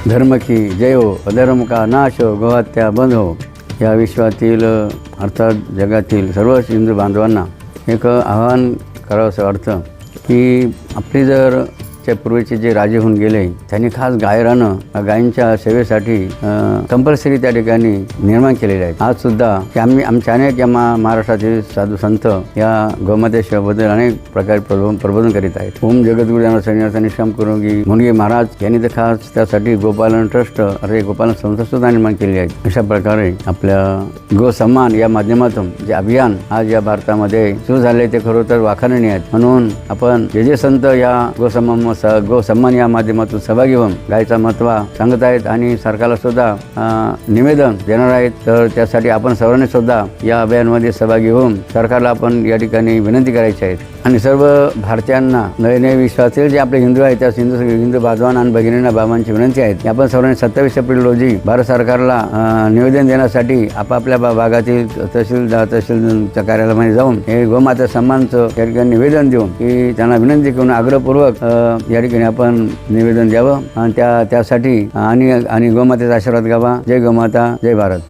धर्म की जय हो, अधर्म का नाश हो, गोहत्या बंद हो. या विश्वातील अर्थात जगातील सर्व हिंदू बांधवांना एक आव्हान करावंसं वाटतं की आपली जर पूर्वीचे जे राजे होऊन गेले त्यांनी खास गायरानं गायींच्या सेवेसाठी कंपल्सरी त्या ठिकाणी निर्माण केलेले आहेत. आज सुद्धा की आमच्या अनेक या महाराष्ट्रातील साधू संत या गोमातेबद्दल अनेक प्रकारे प्रबोधन करीत आहेत. ओम जगद्गुरु ज्ञानसंन्यास निष्काम करुंगी मुनगे महाराज यांनी तर खास त्यासाठी गोपालन ट्रस्ट अरे गोपालन संस्था सुद्धा निर्माण केली आहे. अशा प्रकारे आपल्या गोसन्मान या माध्यमातून जे अभियान आज या भारतामध्ये सुरू झाले ते खरोखर वाखाणणीय आहेत. म्हणून आपण जे संत या गोसन्मान या माध्यमातून सहभागी होऊन गायचा महत्त्व सांगत आहेत आणि सरकारला सुद्धा निवेदन देणार आहेत. तर त्यासाठी आपण सर्वांनी सुद्धा या अभियानामध्ये सहभागी होऊन सरकारला आपण या ठिकाणी विनंती करायची आहे. आणि सर्व भारतीयांना नवे विश्वासातील जे आपले हिंदू आहेत त्या हिंदू बांधवांना आणि भगिनींना बाबांची विनंती आहे की आपण सर्वांनी 27 एप्रिल रोजी भारत सरकारला निवेदन देण्यासाठी आपापल्या भागातील तहसीलच्या कार्यालयामध्ये जाऊन हे गोमाता सन्मानचं या ठिकाणी निवेदन देऊन की त्यांना विनंती करून आग्रहपूर्वक या ठिकाणी आपण निवेदन द्यावं आणि त्यासाठी आणि गोमातेचा आशीर्वाद घ्यावा. जय गोमाता, जय भारत.